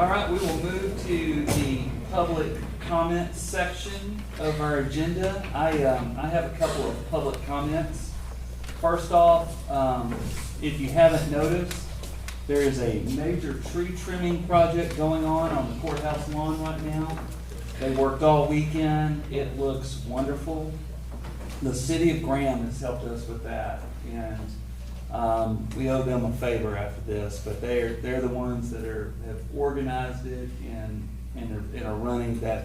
All right, we will move to the public comments section of our agenda. I have a couple of public comments. First off, if you haven't noticed, there is a major tree trimming project going on the courthouse lawn right now. They worked all weekend. It looks wonderful. The city of Graham has helped us with that, and we owe them a favor after this, but they're the ones that have organized it and are running the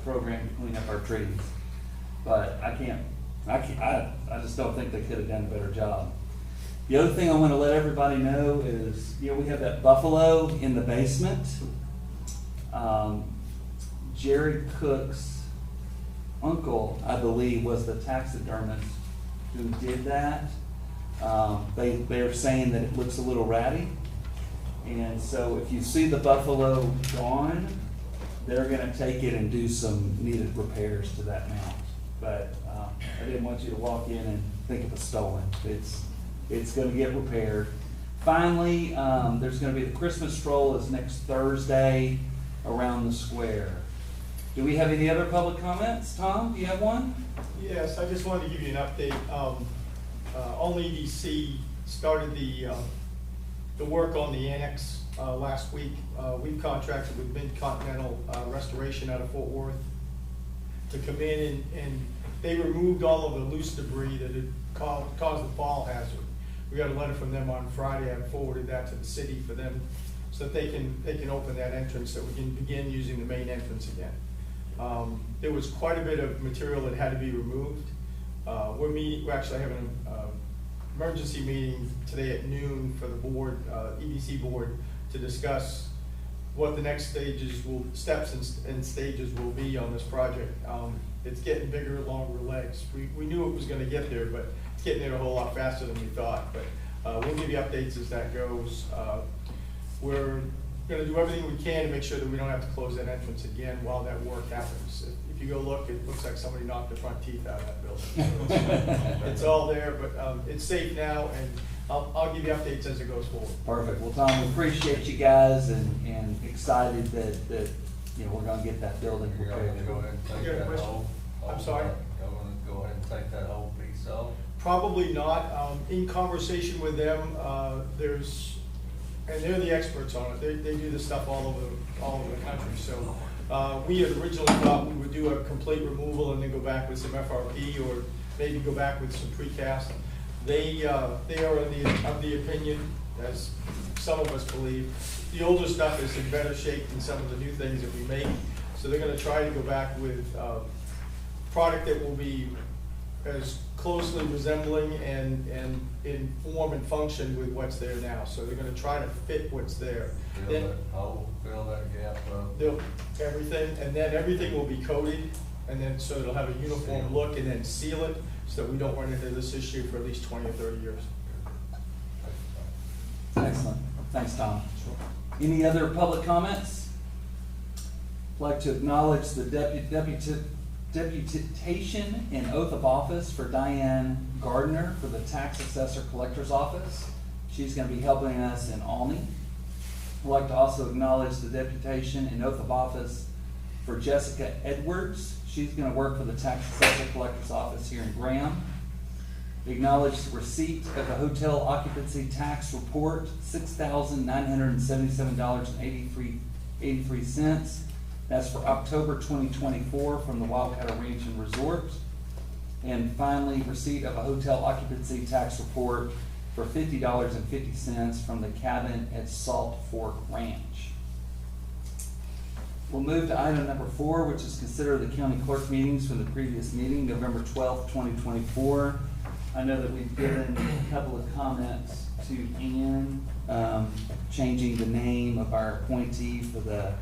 program to clean up our trees. But I just don't think they could have done a better job. The other thing I want to let everybody know is, we have that buffalo in the basement. Jerry Cook's uncle, I believe, was the taxidermist who did that. They're saying that it looks a little ratty. And so if you see the buffalo gone, they're gonna take it and do some needed repairs to that mount. But I didn't want you to walk in and think it was stolen. It's gonna get repaired. Finally, there's gonna be the Christmas stroll is next Thursday around the square. Do we have any other public comments? Tom, do you have one? Yes, I just wanted to give you an update. Only EDC started the work on the annex last week. We've contracted with Mid-Continental Restoration out of Fort Worth to come in and they removed all of the loose debris that had caused the fall hazard. We got a letter from them on Friday. I forwarded that to the city for them so that they can open that entrance, so we can begin using the main entrance again. There was quite a bit of material that had to be removed. We're actually having an emergency meeting today at noon for the board, EDC board, to discuss what the next steps and stages will be on this project. It's getting bigger, longer legs. We knew it was going to get there, but it's getting there a whole lot faster than we thought. But we'll give you updates as that goes. We're going to do everything we can to make sure that we don't have to close that entrance again while that work happens. If you go look, it looks like somebody knocked the front teeth out of that building. So it's all there, but it's safe now, and I'll give you updates as it goes forward. Perfect. Well, Tom, we appreciate you guys and excited that we're gonna get that building You're repaired. gonna go ahead and take that whole. I'm sorry? You're gonna go ahead and take that whole piece off? Probably not. In conversation with them, and they're the experts on it. They do this stuff all over the country. So we had originally thought we would do a complete removal and then go back with some FRP or maybe go back with some precast. They are of the opinion, as some of us believe, the older stuff is in better shape than some of the new things that we make. So they're going to try to go back with product that will be as closely resembling and in form and function with what's there now. So they're going to try to fit what's there. Fill that hole, fill that gap up. Everything, and then everything will be coated, and then so it'll have a uniform look, and then seal it so that we don't run into this issue for at least 20 or 30 years. Excellent. Thanks, Tom. Any other public comments? I'd like to acknowledge the deputation and oath of office for Diane Gardner for the Tax Assessor Collector's Office. She's going to be helping us in Alney. I'd like to also acknowledge the deputation and oath of office for Jessica Edwards. She's going to work for the Tax Assessor Collector's Office here in Graham. Acknowledge the receipt of the hotel occupancy tax report, $6,977.83. That's for October 2024 from the Wildcatter Ranch and Resort. And finally, receipt of a hotel occupancy tax report for $50.50 from the cabin at Salt Fork Ranch. We'll move to item number 4, which is consider the county clerk meetings from the previous meeting, November 12th, 2024. I know that we've given a couple of comments to Ann, changing the name of our appointee for the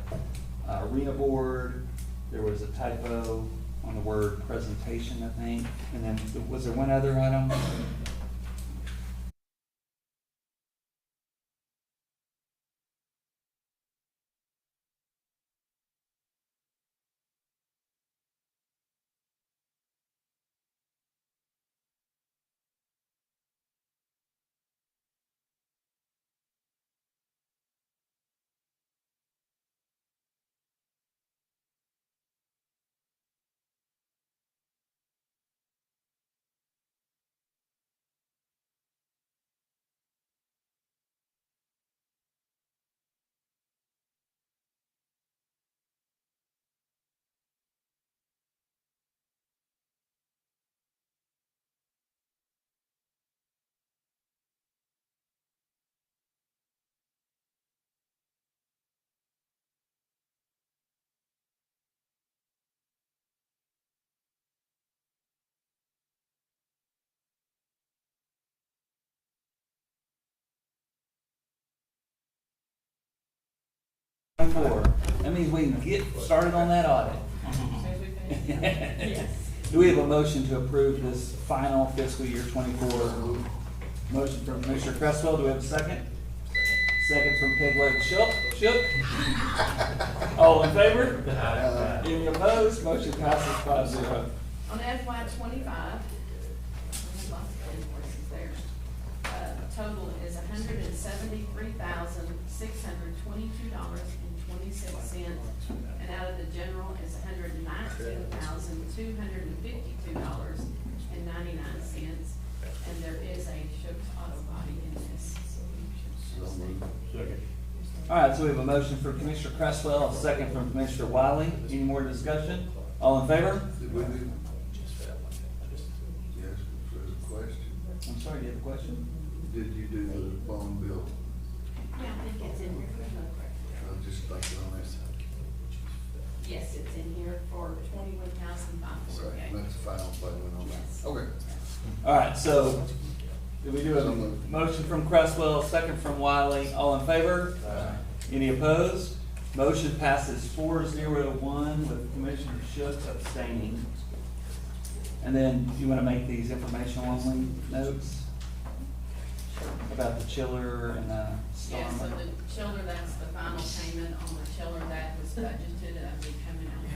arena board. There was a typo on the word presentation, I think. And then, was there one other item? 4. That means we can get started on that audit. As soon as we finish. Yes. Do we have a motion to approve this final fiscal year 24? Motion from Commissioner Cresswell, do we have a second? Second from Peg Leg Shook. All in favor? Any opposed? Motion passes 5-0. On FY 25, there's lots of invoices there. Total is $173,622.26, and out of the general is $119,252.99, and there is a Shook's Auto Body in this. All right, so we have a motion from Commissioner Cresswell, a second from Commissioner Wiley. Any more discussion? All in favor? Did we do? Yes, there's a question. I'm sorry, do you have a question? Did you do the phone bill? Yeah, I think it's in here. I was just thinking on that. Yes, it's in here for Right, $21,548. that's the final payment on Yes. that. Okay. All right, so did we do a motion from Cresswell, second from Wiley? All in favor? Any opposed? Motion passes 4-0-1 with Commissioner Shook abstaining. And then you want to make these informational only notes about the chiller and the storm? Yeah, so the chiller, that's the final payment on the chiller that was budgeted, that'll be coming out of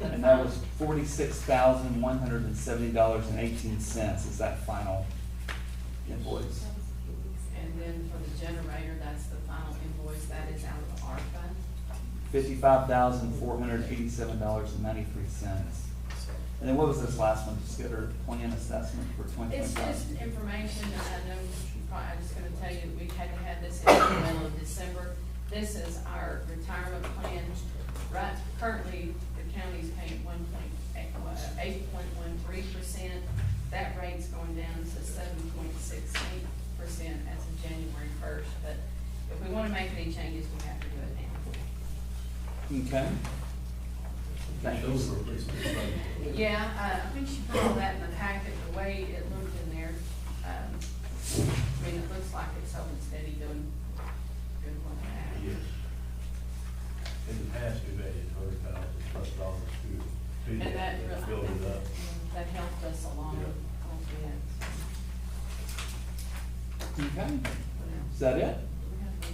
budget. And that was $46,170.18 is that final invoice. And then for the generator, that's the final invoice, that is out of the ARP fund. $55,487.93. And then what was this last one? Just get our plan assessment for 2025? It's just information, I know, I'm just gonna tell you, we had to have this in the middle of December. This is our retirement plan. Right, currently, the county's paying 8.13%. That rate's going down to 7.68% as of January 1st. But if we wanna make any changes, we have to do it now. Okay. Thank you. Yeah, I think she put all that in the packet, the way it looked in there. I mean, it looks like it's holding steady, doing good what it has. Yes. In the past, we've added $100,000+ to And that really, build it up. that helped us along Yeah. with that. Okay. What Is that it? else? We have the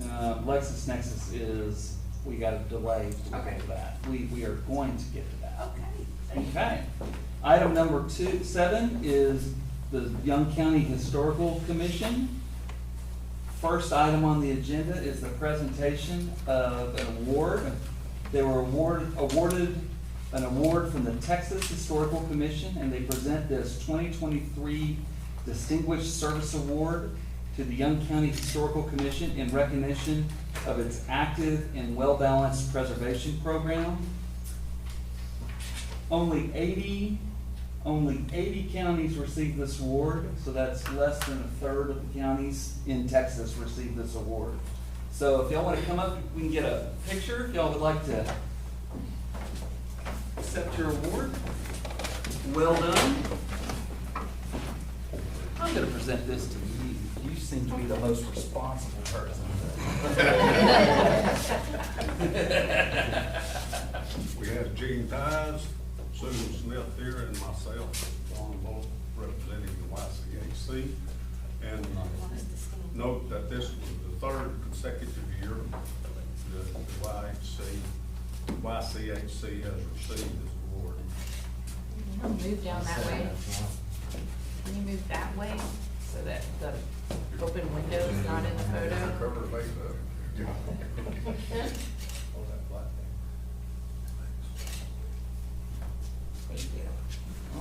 LexisNexis. LexisNexis is, we got a delay to Okay. that. We are going to get to that. Okay, thank you. Okay. Item number 7 is the Young County Historical Commission. First item on the agenda is the presentation of an award. They were awarded an award from the Texas Historical Commission, and they present this 2023 Distinguished Service Award to the Young County Historical Commission in recognition of its active and well-balanced preservation program. Only 80 counties received this award, so that's less than a third of the counties in Texas received this award. So if y'all want to come up, we can get a picture, if y'all would like to accept your award. Well done. I'm gonna present this to you. You seem to be the most responsible person. We have Gene Ties, Susan Smith here, and myself, on both representing the YCHC. And note that this was the third consecutive year that the YCHC has received this award. Move down that way. Can you move that way so that the open window is not in the photo? Cover her face up.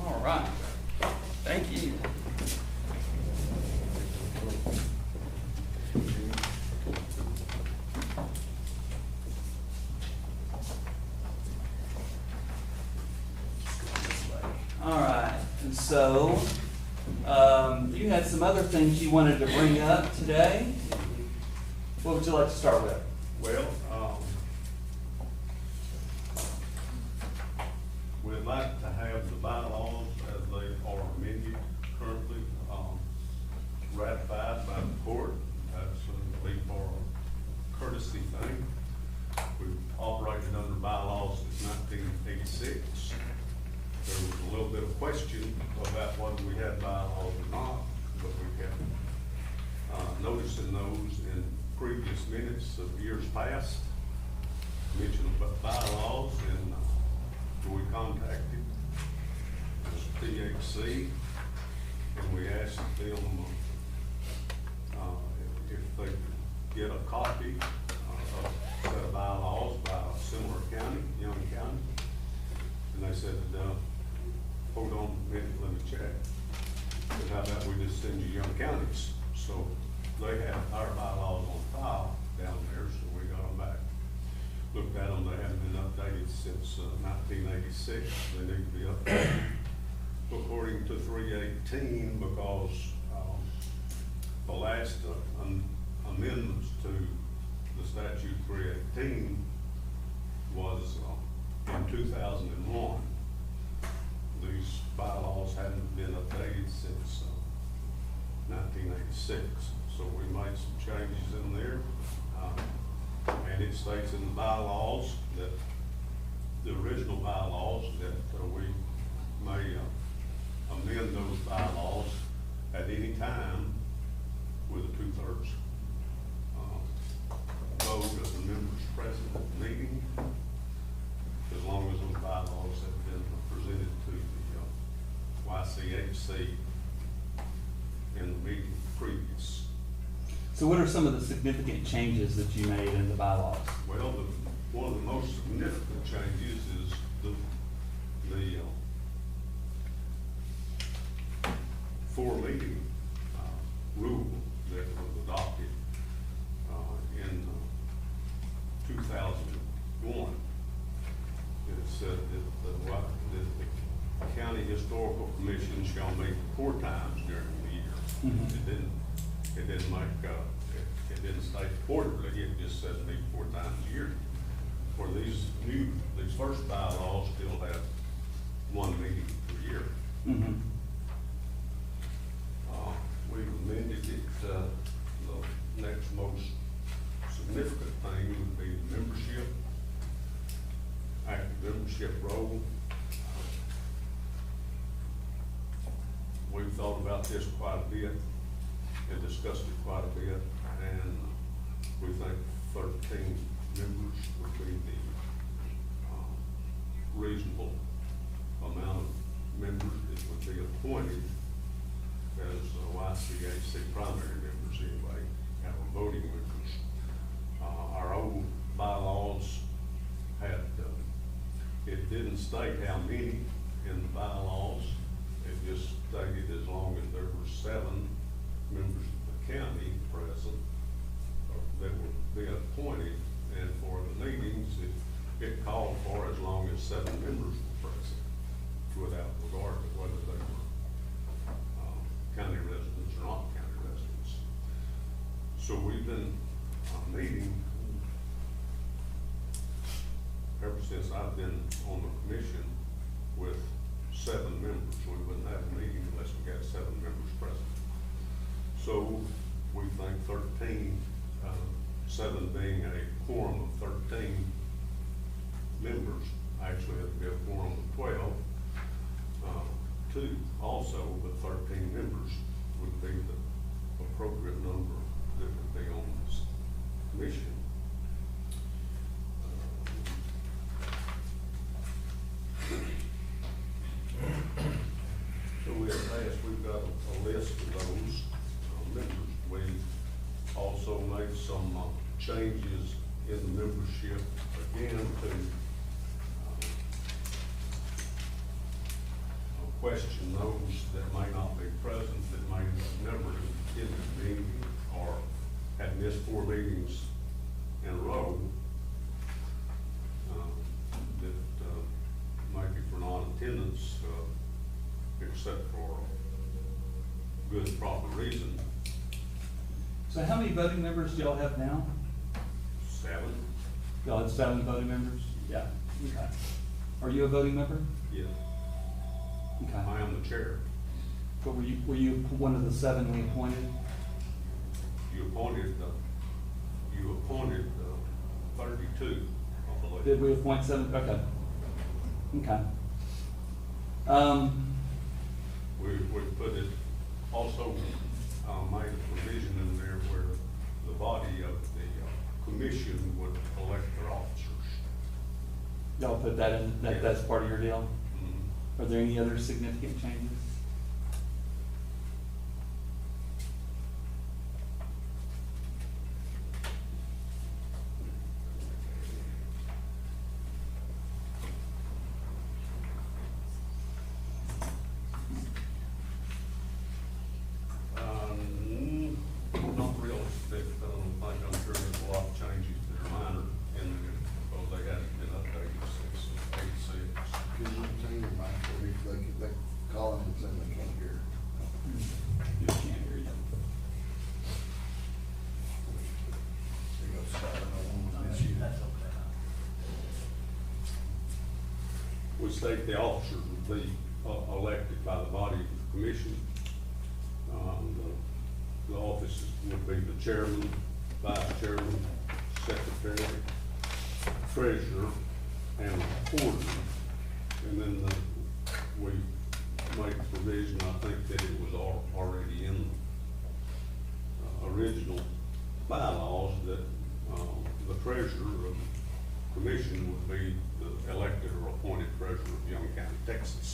All right. Thank you. All right, and so, you had some other things you wanted to bring up today. What would you like to start with? Well, we'd like to have the bylaws as they are amended currently, ratified by the court. That's courtesy thing. We've operated under bylaws since 1986. There was a little bit of question about whether we had bylaws or not, but we kept noticing those in previous minutes of years past. Mentioned about bylaws, and we contacted THC, and we asked them if they could get a copy of a set of bylaws by a similar county, Young County. And they said, hold on a minute, let me check. But how about we just send you Young Counties? So they have our bylaws on file down there, so we got them back. Looked at them, they haven't been updated since 1986. They need to be updated according to 318, because the last amendments to the statute 318 was in 2001. These bylaws hadn't been updated since 1986, so we made some changes in there. And it states in the bylaws that the original bylaws that we may amend those bylaws at any time with a 2/3 vote of the members present at the meeting, as long as those bylaws have been presented to the YCHC in the meeting previous. So what are some of the significant changes that you made in the bylaws? Well, one of the most significant changes is the 4-meeting rule that was adopted in 2001. It said that the county historical commission shall meet 4 times during the year. Mhm. It didn't make, it didn't state quarterly, it just says meet 4 times a year. For these first bylaws still have 1 meeting per year. Mm-hmm. We've amended it, the next most significant thing would be the membership, active membership roll. We've thought about this quite a bit and discussed it quite a bit, and we think 13 members would be the reasonable amount of members that would be appointed as YCHC primary members anyway, have voting members. Our old bylaws had, it didn't state how many in the bylaws. It just stated as long as there were 7 members of the county present that would be appointed, and for the meetings, it called for as long as 7 members were present, without regard to whether they were county residents or not county residents. So we've been meeting ever since I've been on the commission with 7 members. We wouldn't have a meeting unless we got 7 members present. So we think 13, 7 being a quorum of 13 members, actually it'd be a quorum of 12. 2 also, but 13 members would be the appropriate number that would be on this commission. So we have asked, we've got a list of those members. We also made some changes in the membership, again, to question those that may not be present, that may never attended the meeting or had missed 4 meetings in a row, that maybe for non-attendance, except for good proper reason. So how many voting members do y'all have now? 7, Y'all have 7 voting members? Yeah. Okay. Are you a voting member? yes, Okay. I am the chair. But were you one of the 7 we appointed? You appointed, you appointed, 32, I believe. Did we appoint 7? Okay. Okay. We put it, also, made a provision in there where the body of the commission would elect their officers. Y'all put that in, that's part of your deal? Mhm. Are there any other significant changes? Not real, I'm sure there's a lot of changes that are minor in there, because they hadn't been updated since '86. Can you change your mind, they call them and say they can't hear? You can't hear you. They go starting on this year. We state the officers would be elected by the body of the commission. The offices would be the chairman, vice chairman, secretary, treasurer, and recorder. And then we made provision, I think that it was already in the original bylaws that the treasurer of the commission would be the elected or appointed treasurer of Young County, Texas.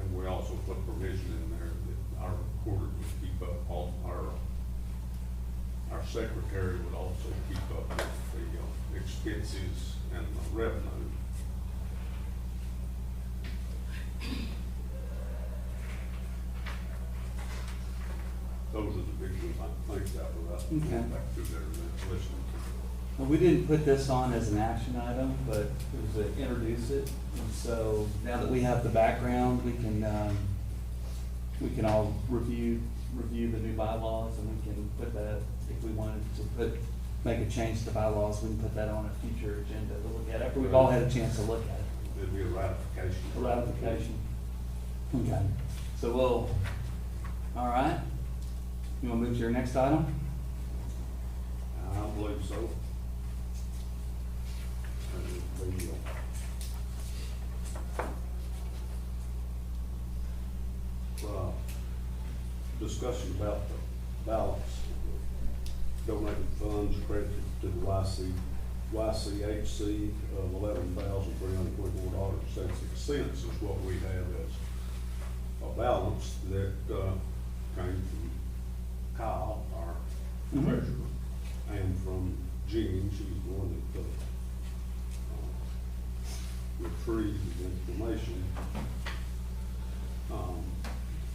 And we also put provision in there that our recorder would keep up all our secretary would also keep up with the expenses and the revenue. Those are the big ones I think that were up. Okay. Back through there and listening to. Well, we didn't put this on as an action item, but it was to introduce it. And so now that we have the background, we can all review the new bylaws, and we can put that, if we wanted to make a change to the bylaws, we can put that on a future agenda to look at, after we've all had a chance to look at it. It'd be a ratification. A ratification. Okay, so we'll, all right. You wanna move to your next item? I believe so. And the discussion about the balance, donated funds credited to the YCHC of $11,324.76 is what we have as a balance that came from Kyle, our Mhm. treasurer, and from Jean, she's the one that retrieved the information.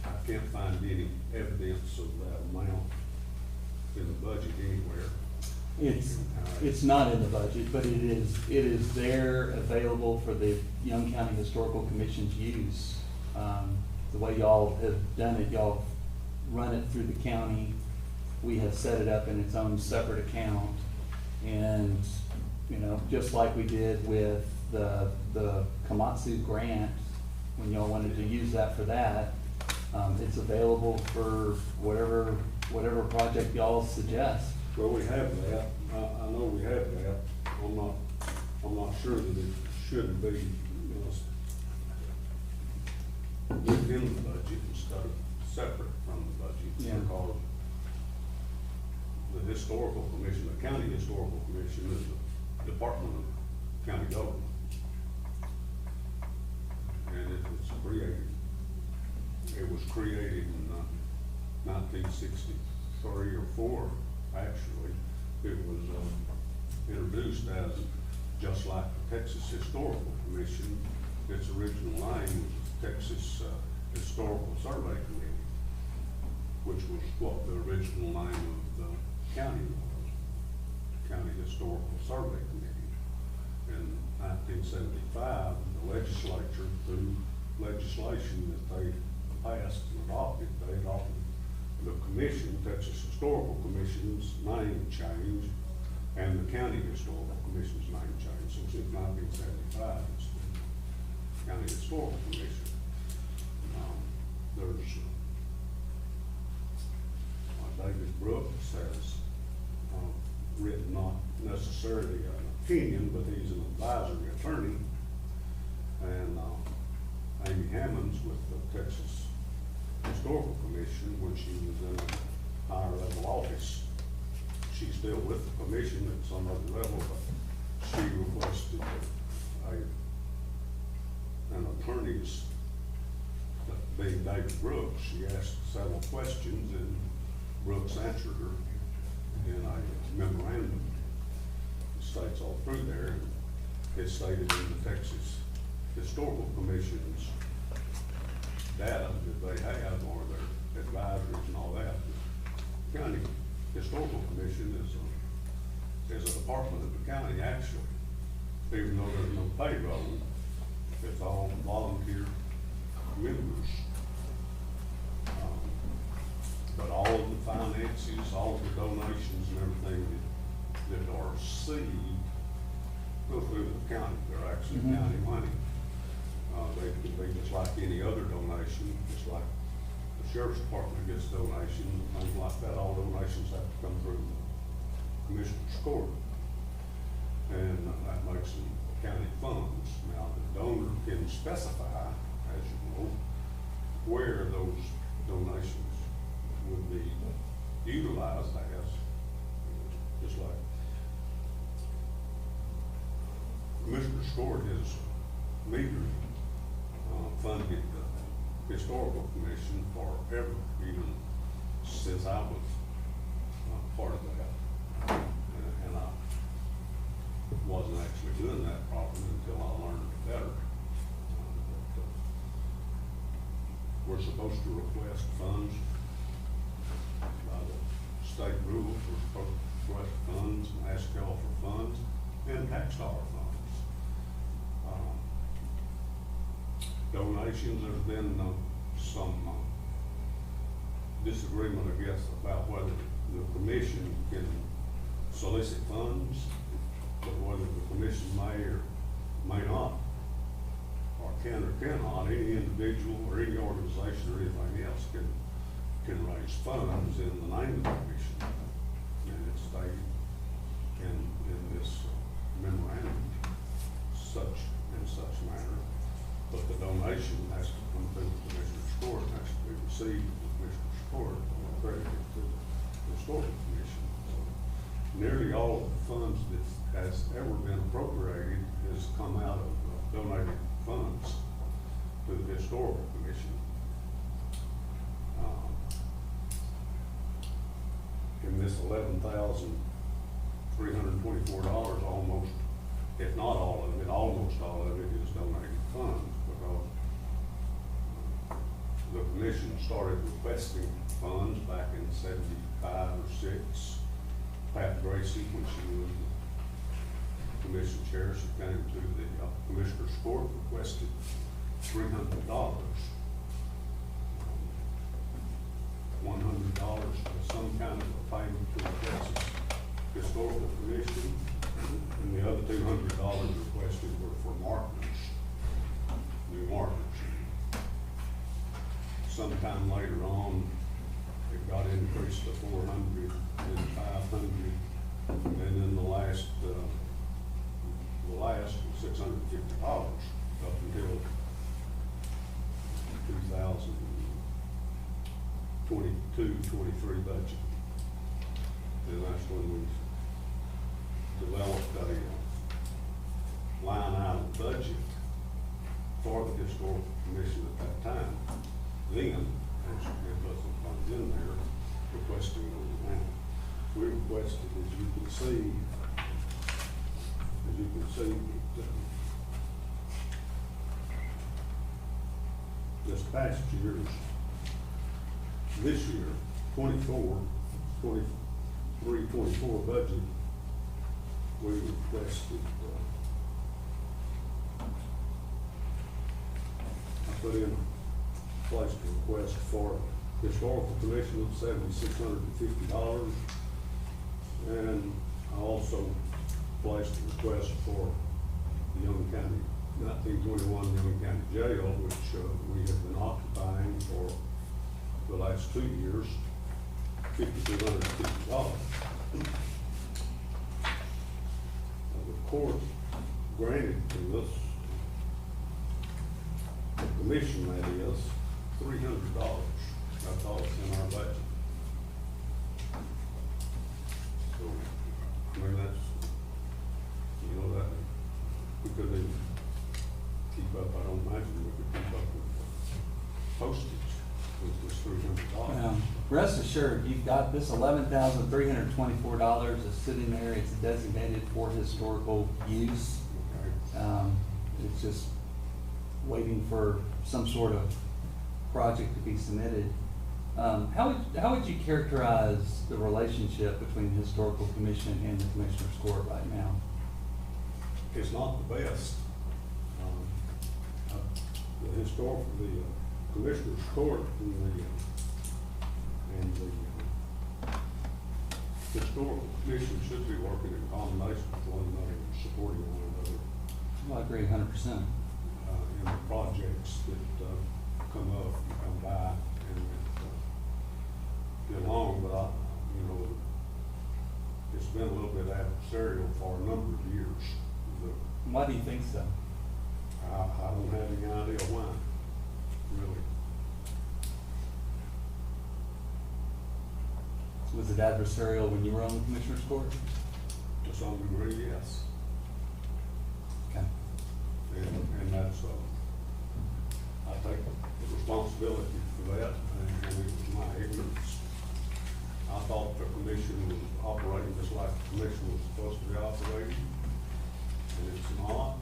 I can't find any evidence of that amount in the budget anywhere. It's not in the budget, but it is there available for the Young County Historical Commission's use. The way y'all have done it, y'all run it through the county. We have set it up in its own separate account. And, you know, just like we did with the Komatsu grant, when y'all wanted to use that for that, it's available for whatever project y'all suggest. Well, we have that, I know we have that, I'm not sure that it should be, within the budget instead of separate from the budget. Yeah. Because the historical commission, the county historical commission is the department of county government. And it was created in 1963 or 4, actually. It was introduced as, just like the Texas Historical Commission, its original name was Texas Historical Survey Committee, which was what the original name of the county was, County Historical Survey Committee. In 1975, the legislature, through legislation that they passed and adopted, they adopted the commission, Texas Historical Commission's name changed, and the County Historical Commission's name changed. So since 1975, it's the County Historical Commission. There's, David Brooks has written not necessarily an opinion, but he's an advisory attorney. And, Amy Hammonds with the Texas Historical Commission, when she was in a higher level office. She's still with the commission at some other level, but she requested an attorney's, being David Brooks. She asked several questions and Brooks answered her in a memorandum. It states all through there, and it's stated in the Texas Historical Commission's data that they have, or their advisories and all that. The County Historical Commission is a department of the county, actually, even though there's no payroll. It's all volunteer members. But all of the finances, all of the donations and everything that are received go through the county. They're actually Mhm. county money. They could be just like any other donation, just like the sheriff's department gets donations, and things like that. All donations have to come through the commissioner's court. And that makes them county funds. Now, the donor can specify, as you know, where those donations would be utilized as, just like Commissioner's Court has metered, funded the Historical Commission forever, even since I was part of that. And I wasn't actually doing that properly until I learned it better. We're supposed to request funds by the state rules. We're supposed to request funds and ask y'all for funds and tax dollar funds. Donations, there's been some disagreement, I guess, about whether the commission can solicit funds, but whether the commission may or may not, or can or cannot, any individual or any organization or anything else can raise funds in the name of the commission. And it's stated in this memorandum, such and such manner. But the donation has to come through the commissioner's court, has to be received in the commissioner's court, and accredited to the historical commission. So nearly all of the funds that has ever been appropriated has come out of donated funds to the historical commission. In this $11,324, almost, if not all of it, almost all of it is donated funds, because the commission started requesting funds back in '75 or '6. Pat Gracie, when she was the commission chair, she came to the commissioner's court, requested $300. $100 for some kind of a payment to the Texas Historical Commission, and the other $200 requested were for markers, new markers. Sometime later on, it got increased to 400, then 500, and then the last was $650 up until 2022-23 budget. And that's when we developed a line item budget for the historical commission at that time. Then, as it wasn't funds in there, requesting those amounts. We requested, as you can see, this past year's, this year, 23-24 budget, we requested, I put in placed a request for historical commission of $7,650, and I also placed a request for the Young County 1921 Young County Jail, which we have been occupying for the last 2 years, $5,250. court granted to us, the commission that is, $300. That's all that's in our budget. So, I mean, that's, you know, that, we couldn't even keep up, I don't imagine we could keep up with postage with this $300. Well, rest assured, you've got this $11,324 is sitting there, it's designated for historical use. Okay. It's just waiting for some sort of project to be submitted. How would you characterize the relationship between the Historical Commission and the Commissioner's Court right now? It's not the best. The Commissioner's Court and the Historical Commission should be working in combination with one another, and supporting one another, Well, I agree 100%. in the projects that, come up, and come by, and get along, but you know, it's been a little bit adversarial for a number of years. Why do you think so? I don't have any idea why, really. Was it adversarial when you were on the Commissioner's Court? To some degree, yes. Okay. And that's, I take responsibility for that, and it was my ignorance. I thought the commission was operating just like the commission was supposed to be operating, and it's not,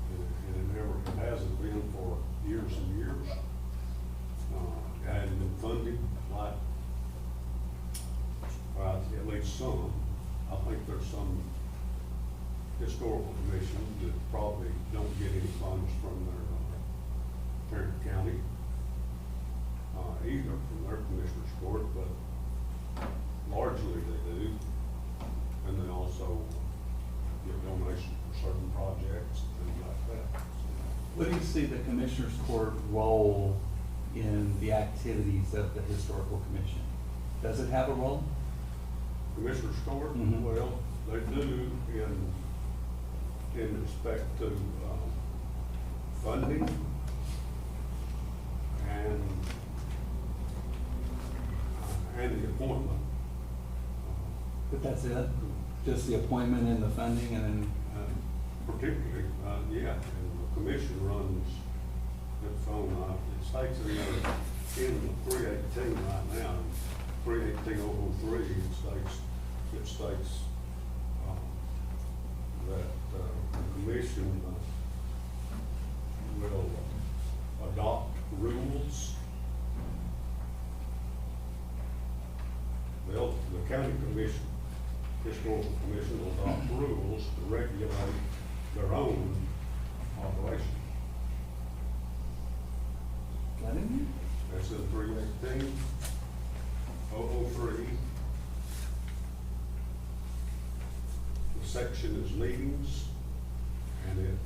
and it never, it hasn't been for years and years. It hadn't been funded like, well, at least some. I think there's some historical commissions that probably don't get any funds from their parent county, either from their commissioner's court, but largely they do. And they also give donations for certain projects and things like that. What do you see the Commissioner's Court role in the activities of the Historical Commission? Does it have a role? Commissioner's court, Mhm. well, they do in respect to, funding and the appointment. But that's it? Just the appointment and the funding and then, Particularly, yeah, and the commission runs its own, it states in there, in 318 right now, 318.003, it states that the commission will adopt rules. Well, the county commission, historical commission will adopt rules to regulate their own operation. that in That's in 318.003. The section is meetings, and it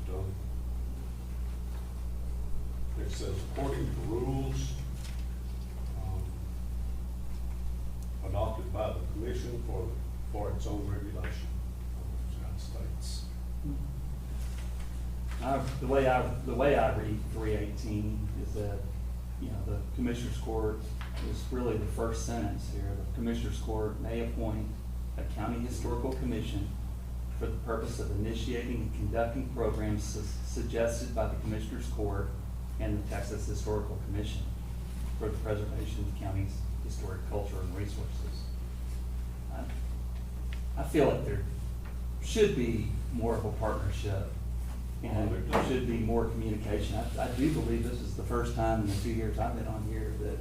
says according to rules adopted by the commission for its own regulation of the United States. The way I read 318 is that, you know, the Commissioner's Court is really the first sentence here. The Commissioner's Court may appoint a county historical commission for the purpose of initiating and conducting programs suggested by the Commissioner's Court and the Texas Historical Commission for the preservation of the county's historic culture and resources. I feel like there should be more of a partnership and there should be more communication. I do believe this is the first time in the 2 years I've been on here that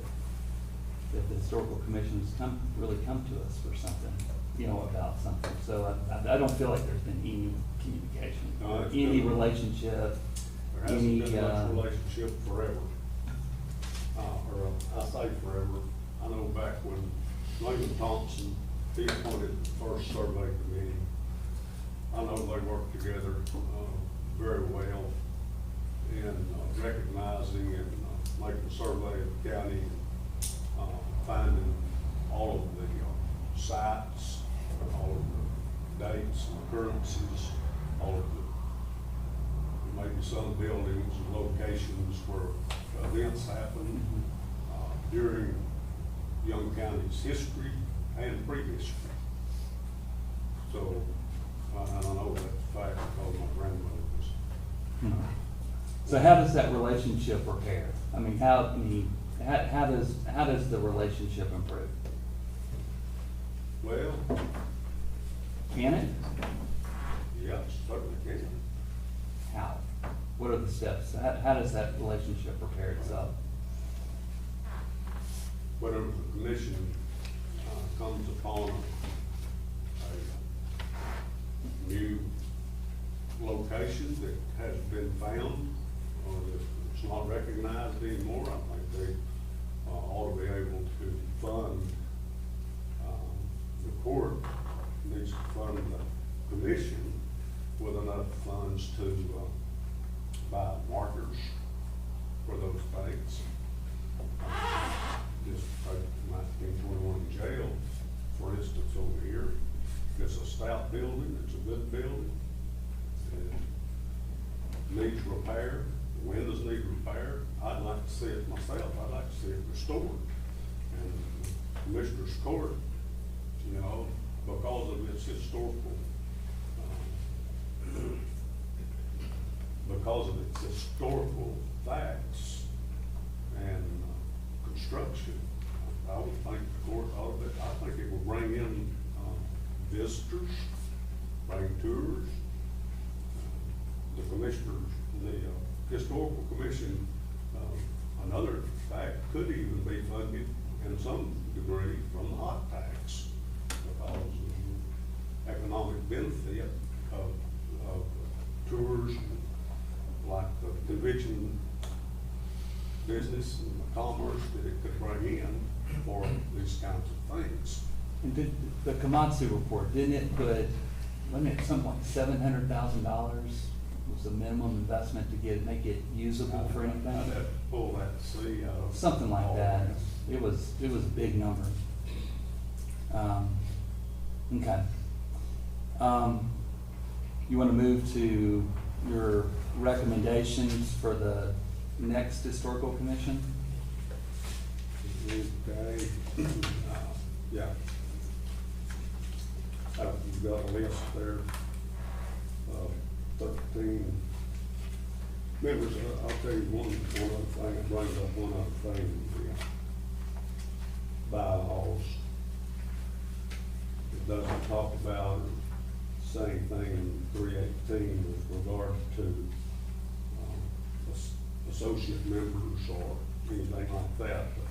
the Historical Commission has really come to us for something, you know, about something. So I don't feel like there's been any communication, No, or it's any been- relationship, There hasn't any, been much relationship forever. Or I say forever, I know back when Lincoln Thompson, he appointed the first survey committee. I know they worked together, very well in recognizing and making a survey of the county, finding all of the sites, all of the dates and occurrences, all of the some buildings and locations where events happen during Young County's history and prehistory. So, I don't know that fact because my grandmother was. So how does that relationship repair? I mean, how does the relationship improve? Well, Can it? yeah, certainly can. How? What are the steps? How does that relationship repair itself? Whatever the commission comes upon a new location that has been found or that it's not recognized anymore, I think they ought to be able to fund, the court needs to fund the commission with enough funds to buy markers for those things. Just take 1921 jail, for instance, over here. It's a stout building, it's a good building. It needs repair, the windows need repair. I'd like to see it myself, I'd like to see it restored. And Commissioner's Court, you know, because of its historical, facts and construction, I would think the court ought to, I think it will bring in visitors, bring tours. The commissioners, the historical commission, another fact could even be funded in some degree from the hot tax because of the economic benefit of tours like the convention business and the commerce that it could bring in for these kinds of things. And did the Komatsu report, didn't it put, wasn't it something like $700,000 was the minimum investment to make it usable for anything? I'd have to pull that C out of. Something like all that. this. It was a big number. Okay. You want to move to your recommendations for the next historical commission? Okay, yeah. You've got a list there of 13 members. I'll tell you one other thing, it brings up one other thing, the bylaws. It doesn't talk about or say anything in 318 with regard to associate members or anything like that. But,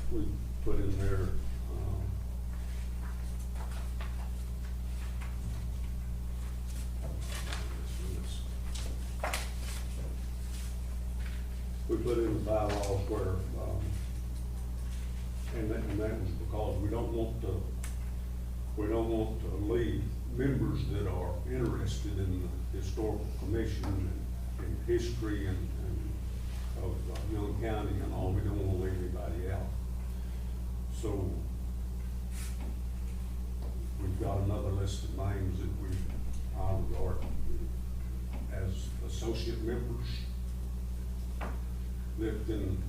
we put in there, we put in the bylaws where, and that was because we don't want to leave members that are interested in the historical commission and history and of Young County and all. We don't want to leave anybody out. So we've got another list of names that we regard as associate members that can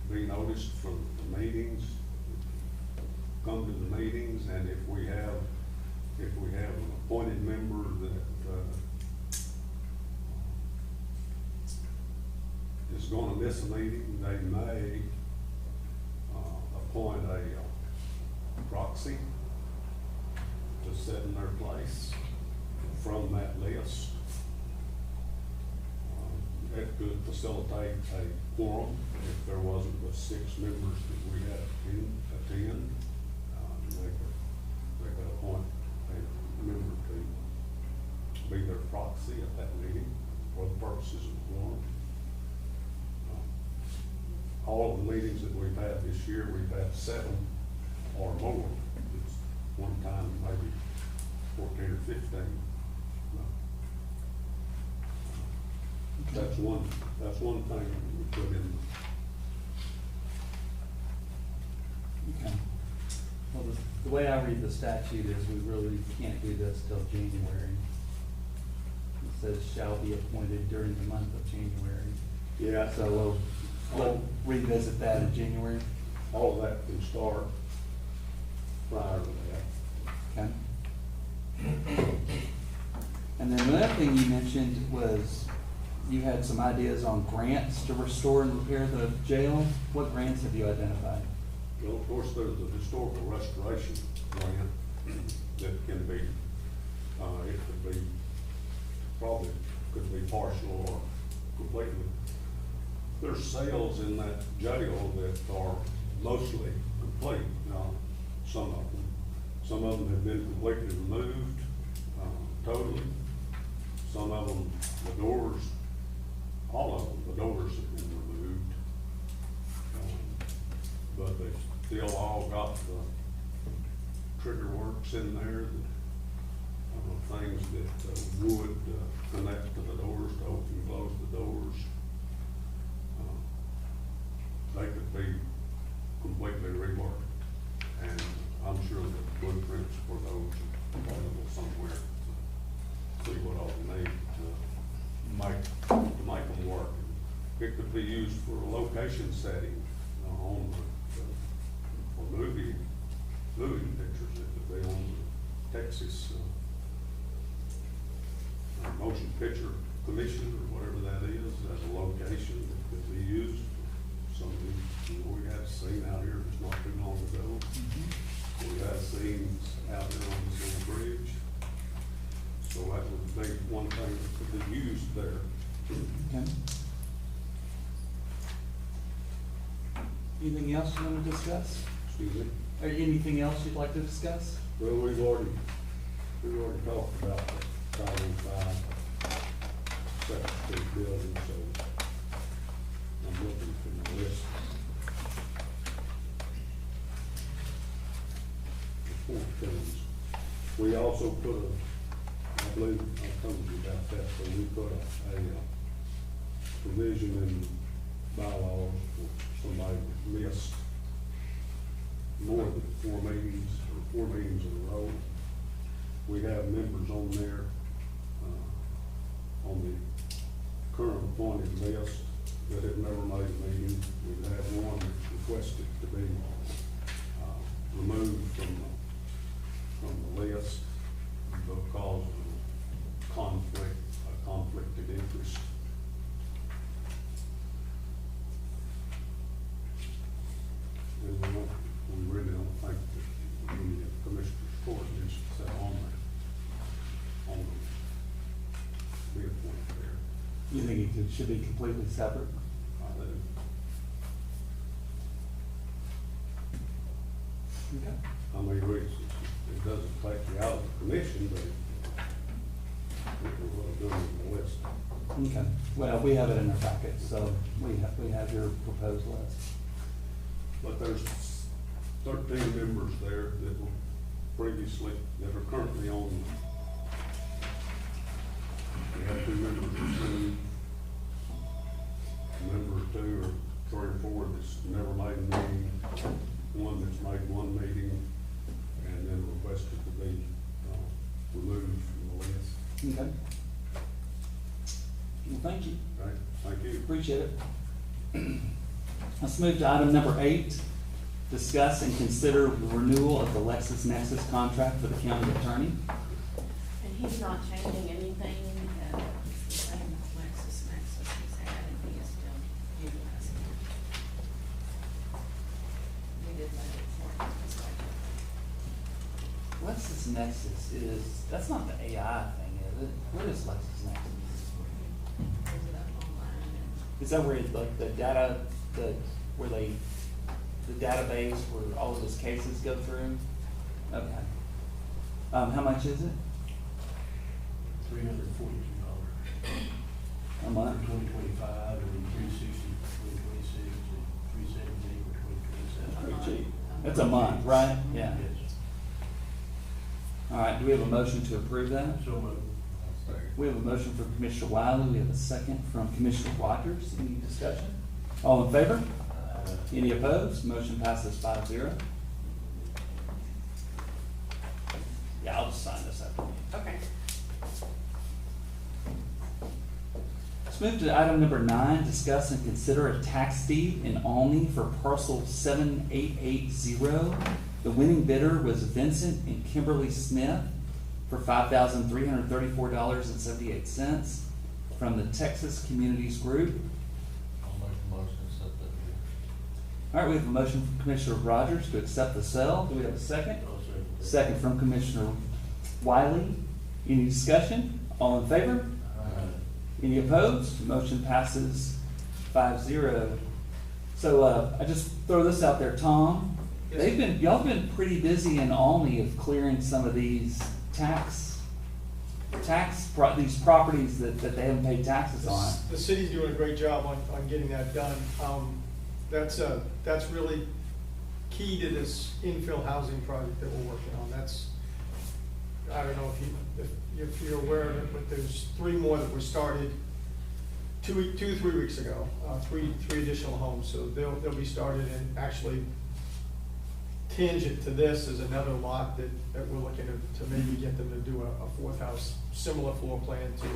be noticed from the meetings, come to the meetings, and if we have an appointed member that is going to miss a meeting, they may appoint a proxy to sit in their place from that list. It could facilitate a quorum if there wasn't but 6 members that we had to attend. They could appoint a member to be their proxy at that meeting for the purposes of quorum. All of the meetings that we've had this year, we've had 7 or more. It's one time maybe 14 or 15. That's one thing we put in. Okay. Well, the way I read the statute is we really can't do this till January. says shall be appointed during the month of January. Yeah, So we'll revisit that in January, all of that can start prior to that. okay? And then another thing you mentioned was you had some ideas on grants to restore and repair the jail. What grants have you identified? Well, of course, there's the historical restoration grant that can be, it could be, probably could be partial or completely. There's sales in that jail that are mostly complete, some of them. Some of them have been completely removed, totally. Some of them, the doors, all of them, the doors have been removed. But they still all got the trigger works in there, things that would connect to the doors, to open and close the doors. They could be completely reworked, and I'm sure the blueprints for those are available somewhere to see what all they need to make them work. It could be used for a location setting on for movie pictures. It could be on the Texas Motion Picture Commission or whatever that is, as a location that could be used. Something we had seen out here just not too long ago. We had scenes out there on the Silver Bridge. So that would be one thing that could be used there. Okay. Anything else you want to discuss? Excuse me. Or anything else you'd like to discuss? Well, we've already talked about the 505 Second Street building, so I'm looking for the list. The four things. We also put I believe I told you about that, so we put a provision in bylaws for somebody that missed more than 4 meetings or 4 meetings in a row. We have members on there, on the current appointed list that have never made a meeting. We've had one that requested to be, removed from the list because of a conflicted interest. And we really don't think that the Commissioner's Court needs to sit on the appointment there. You think it should be completely separate? I do. Okay. I mean, it doesn't take you out of the commission, but it will go on the list. Okay, well, we have it in our packet, so we have your proposed list. But there's 13 members there that were previously, that are currently on. We have 2 members that's been, a member or 2 or 3 or 4 that's never made a meeting, one that's made 1 meeting, and then requested to be removed from the list. Okay. Well, thank you. Right, thank you. Appreciate it. Let's move to item number 8. Discuss and consider renewal of the LexisNexis contract for the county attorney. And he's not changing anything, it's the same LexisNexis he's had, and he is still utilizing it. We did that for him, it's like, LexisNexis is, that's not the AI thing, is it? What is LexisNexis? pulls it up online and. Is that where it, like the data, the database where all of his cases go through? Okay. How much is it? $342 A month? 2025, and $360 for 2026, and $317 for 2027. Pretty cheap. That's a month, right? Yeah. Yes. All right, do we have a motion to approve that? So moved. We have a motion from Commissioner Wiley, we have a second from Commissioner Rogers. Any discussion? All in favor? Any opposed? Motion passes 5-0. Yeah, I'll just sign this after. Okay. Let's move to item number 9, discuss and consider a tax deed in Alney for parcel 7880. The winning bidder was Vincent and Kimberly Smith for $5,334.78 from the Texas Communities Group. I'll make a motion to accept that bid. All right, we have a motion from Commissioner Rogers to accept the sale. Do we have a second? I'll second that. Second from Commissioner Wiley. Any discussion? All in favor? Any opposed? Motion passes 5-0. So, I just throw this out there, Tom. Yes. Y'all been pretty busy in Alney of clearing some of these these properties that they haven't paid taxes on. The city's doing a great job on getting that done. That's really key to this infill housing project that we're working on. I don't know if you're aware of it, but there's 3 more that were started 2 to 3 weeks ago, three additional homes. So they'll be started, and actually tangent to this is another lot that we're looking to maybe get them to do a 4th house, similar floor plan to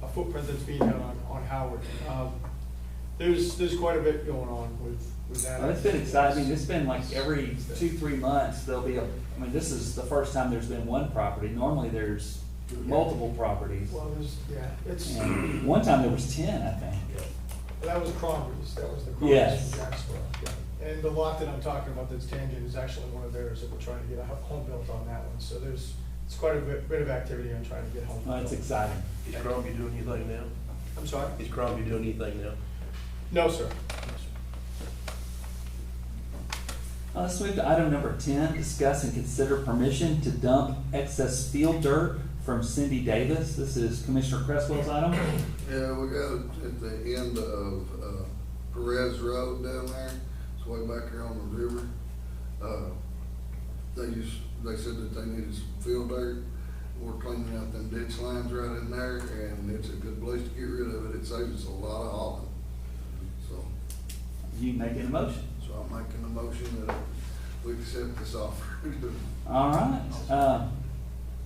a footprint that's being done on Howard. There's quite a bit going on with that. Well, it's been exciting. It's been like every 2-3 months, this is the first time there's been one property. Normally there's multiple properties. Well, And one time there was 10, I think. that was Crombie's, that was the Yes. Crombie's from Jacksboro. Yeah. And the lot that I'm talking about that's tangent is actually one of theirs that we're trying to get a home built on that one. So it's quite a bit of activity on trying to get homes Well, built. it's exciting. Is Crombie doing anything now? I'm sorry? Is Crombie doing anything now? No, sir. Let's move to item number 10, discuss and consider permission to dump excess field dirt from Cindy Davis. This is Commissioner Cresswell's item. Yeah, we got it at the end of, Perez Road down there, it's way back here on the river. They said that they needed some field dirt. We're cleaning out them ditch lines right in there, and it's a good place to get rid of it. It saves us a lot of hauling. So You making a motion? I'm making a motion that we accept this offer. All right.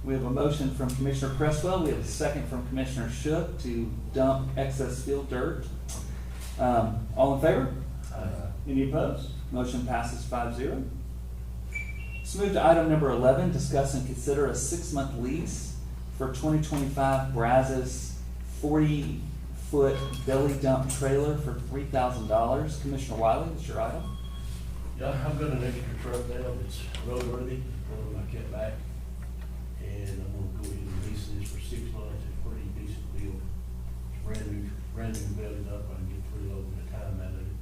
We have a motion from Commissioner Cresswell. We have a second from Commissioner Shook to dump excess field dirt. All in favor? Any opposed? Motion passes 5-0. Let's move to item number 11, discuss and consider a 6-month lease for 2025 Brazos 40-foot belly dump trailer for $3,000. Commissioner Wiley, it's your item. Yeah, I've got an extra truck now that's roadworthy, I kept back, and I'm gonna go ahead and lease this for 6 months. It's a pretty decent deal. It's brand new belly up. I can get pretty low at a time out of it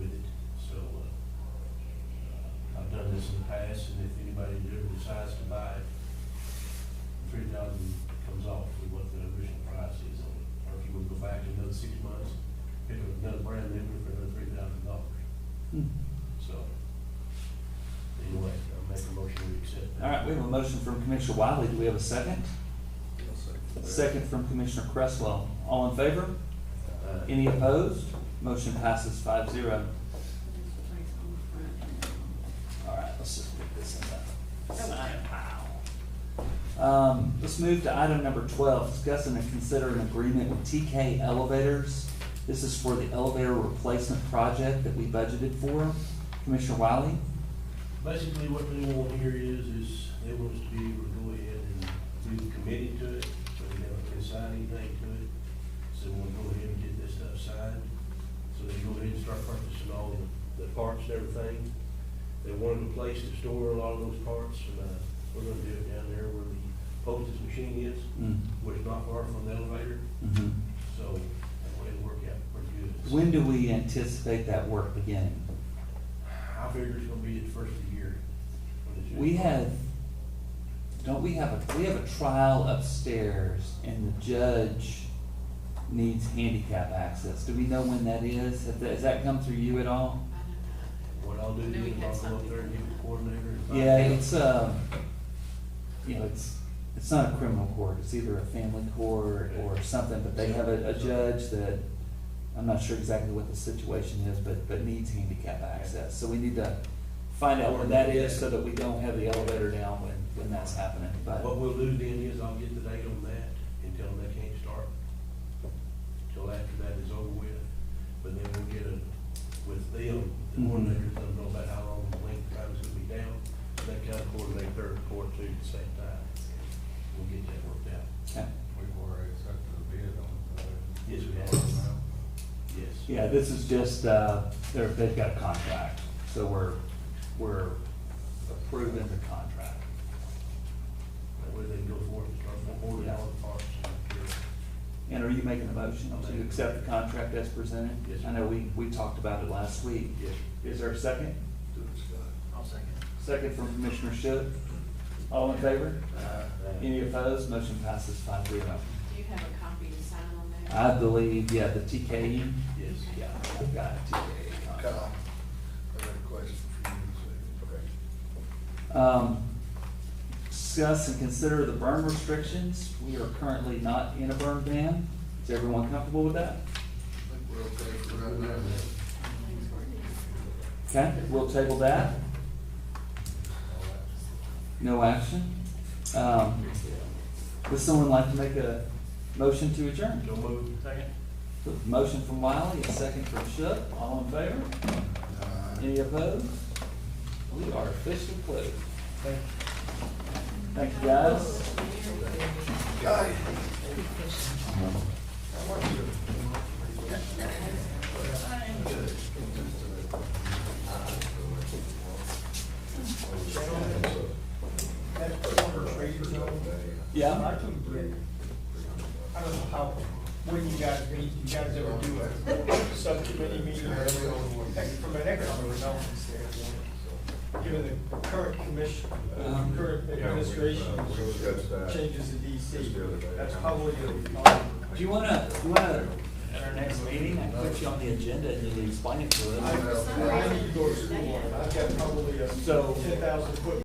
with it. So, I've done this in the past, and if anybody ever decides to buy it, $3,000 comes off with what the original price is on it. Or if you would go back another 6 months, pick up another brand new one for another $3,000. So, anyway, I'll make a motion to accept that. All right, we have a motion from Commissioner Wiley. Do we have a second? Second from Commissioner Cresswell. All in favor? Any opposed? Motion passes 5-0. All right, let's just put this in the sign pile. Let's move to item number 12, discuss and consider an agreement with TK Elevators. This is for the elevator replacement project that we budgeted for. Commissioner Wiley? Basically, what they want here is they want us to be able to go ahead and be committed to it, so they don't have to sign anything to it. So we'll go ahead and get this stuff signed, so they go ahead and start purchasing all the parts and everything. They wanted a place to store a lot of those parts, and we're gonna do it down there where the postage machine is, which is not far from the elevator, Mm-hmm. so that way it'll work out pretty good. When do we anticipate that work beginning? I figure it's gonna be at the first of the year. when it's- We have a trial upstairs and the judge needs handicap access. Do we know when that is? Has that come through you at all? What I'll do I know we is had I'll go up something there and get like the that. coordinator. and find Yeah, out. it's not a criminal court. It's either a family court or something, but they have a judge that, I'm not sure exactly what the situation is, but needs handicap access. So we need to find out when that is so that we don't have the elevator down when that's happening. But, What we'll do then is I'll get the date on that and tell them they can't start Yeah, this is just, they've got a contract, so we're approving the contract. That way they can go forward and start ordering all the parts. And are you making a motion to accept the contract as presented? Yes, sir. I know we talked about it last week. Yes. Is there a second? I'll second. Second from Commissioner Shook. All in favor? Any opposed? Motion passes 5-0. Do you have a copy to sign on that? I believe, yeah, the TKE. Yes. Yeah, I've got a TKE Kyle, contract. I got a question for you. Okay. Discuss and consider the burn restrictions. We are currently not in a burn ban. Is everyone comfortable with that? I think we're okay for right now. Okay, we'll table that. No action. Would someone like to make a motion to adjourn? No move. Second. Motion from Wiley, a second from Shook. All in favor? Any opposed? We are officially closed. Thank you, guys. Yeah? I don't know how, when you guys meet, you guys ever do a subcommittee meeting or from an economic development standpoint, given the current commission, current administration changes in DC, that's probably Do you wanna, at our next meeting, I can put you on the agenda and you can explain it to us? I need to go to school, I've got probably a So- 10,000 foot